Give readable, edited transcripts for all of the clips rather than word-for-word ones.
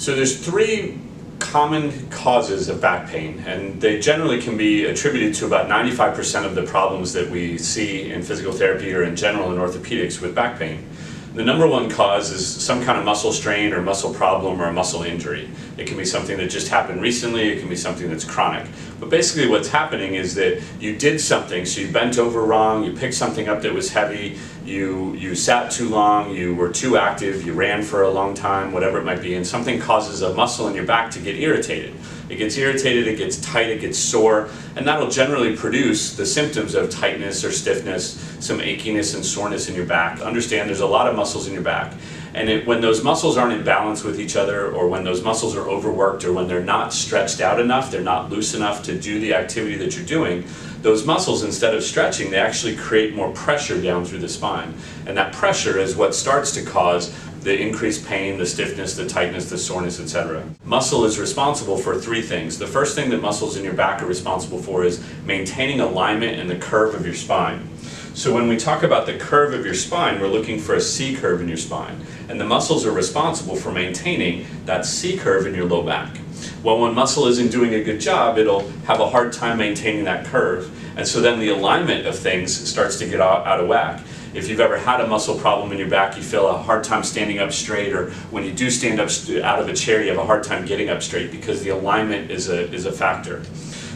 So there's three common causes of back pain, and they generally can be attributed to about 95% of the problems that we see in physical therapy or in general in orthopedics with back pain. The number one cause is some kind of muscle strain or muscle problem or a muscle injury. It can be something that just happened recently, it can be something that's chronic. But basically what's happening is that you did something, so you bent over wrong, you picked something up that was heavy, you sat too long, you were too active, you ran for a long time, whatever it might be, and something causes a muscle in your back to get irritated. It gets irritated, it gets tight, it gets sore, and that'll generally produce the symptoms of tightness or stiffness, some achiness and soreness in your back. Understand there's a lot of muscles in your back, and when those muscles aren't in balance with each other, or when those muscles are overworked, or when they're not stretched out enough, they're not loose enough to do the activity that you're doing, those muscles, instead of stretching, they actually create more pressure down through the spine. And that pressure is what starts to cause the increased pain, the stiffness, the tightness, the soreness, etc. Muscle is responsible for three things. The first thing that muscles in your back are responsible for is maintaining alignment in the curve of your spine. So when we talk about the curve of your spine, we're looking for a C curve in your spine. And the muscles are responsible for maintaining that C curve in your low back. Well, when muscle isn't doing a good job, it'll have a hard time maintaining that curve. And so then the alignment of things starts to get out of whack. If you've ever had a muscle problem in your back, you feel a hard time standing up straight, or when you do stand up out of a chair, you have a hard time getting up straight because the alignment is a factor.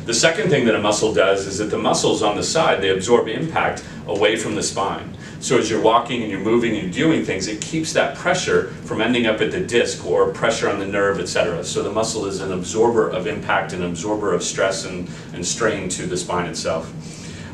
The second thing that a muscle does is that the muscles on the side, they absorb impact away from the spine. So as you're walking and you're moving and you're doing things, it keeps that pressure from ending up at the disc or pressure on the nerve, etc. So the muscle is an absorber of impact, an absorber of stress and strain to the spine itself.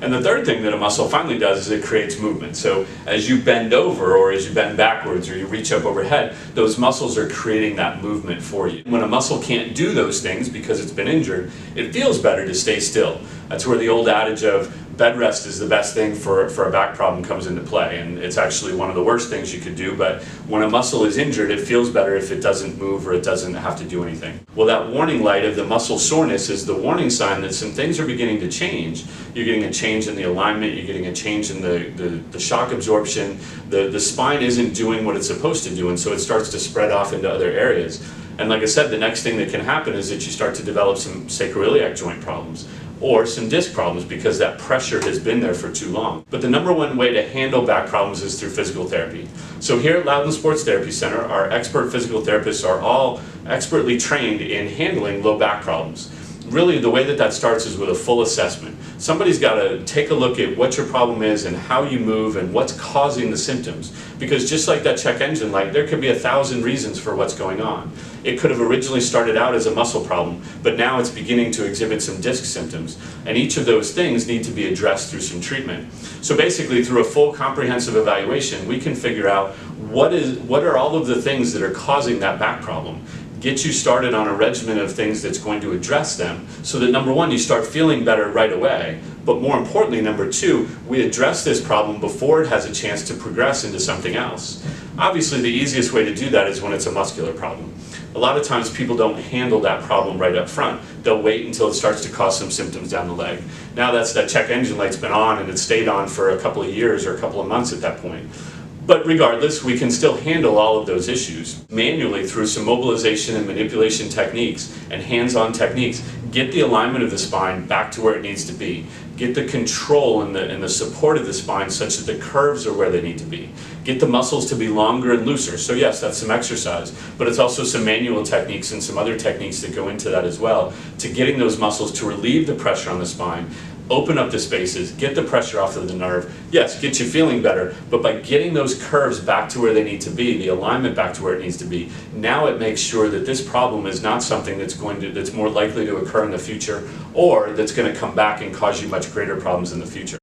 And the third thing that a muscle finally does is it creates movement. So as you bend over, or as you bend backwards, or you reach up overhead, those muscles are creating that movement for you. When a muscle can't do those things because it's been injured, it feels better to stay still. That's where the old adage of bed rest is the best thing for a back problem comes into play. And it's actually one of the worst things you could do, but when a muscle is injured, it feels better if it doesn't move or it doesn't have to do anything. Well, that warning light of the muscle soreness is the warning sign that some things are beginning to change. You're getting a change in the alignment, you're getting a change in the shock absorption, the spine isn't doing what it's supposed to do, and so it starts to spread off into other areas. And like I said, the next thing that can happen is that you start to develop some sacroiliac joint problems, or some disc problems because that pressure has been there for too long. But the number one way to handle back problems is through physical therapy. So here at Loudon Sports Therapy Center, our expert physical therapists are all expertly trained in handling low back problems. Really, the way that starts is with a full assessment. Somebody's got to take a look at what your problem is and how you move and what's causing the symptoms. Because just like that check engine light, there could be 1,000 reasons for what's going on. It could have originally started out as a muscle problem, but now it's beginning to exhibit some disc symptoms. And each of those things need to be addressed through some treatment. So basically, through a full comprehensive evaluation, we can figure out what are all of the things that are causing that back problem. Get you started on a regimen of things that's going to address them, so that number one, you start feeling better right away, but more importantly, number two, we address this problem before it has a chance to progress into something else. Obviously, the easiest way to do that is when it's a muscular problem. A lot of times people don't handle that problem right up front. They'll wait until it starts to cause some symptoms down the leg. Now that check engine light's been on and it's stayed on for a couple of years or a couple of months at that point. But regardless, we can still handle all of those issues manually through some mobilization and manipulation techniques and hands-on techniques. Get the alignment of the spine back to where it needs to be. Get the control and the support of the spine such that the curves are where they need to be. Get the muscles to be longer and looser. So yes, that's some exercise, but it's also some manual techniques and some other techniques that go into that as well, to getting those muscles to relieve the pressure on the spine, open up the spaces, get the pressure off of the nerve. Yes, get you feeling better, but by getting those curves back to where they need to be, the alignment back to where it needs to be, now it makes sure that this problem is not something that's more likely to occur in the future, or that's going to come back and cause you much greater problems in the future.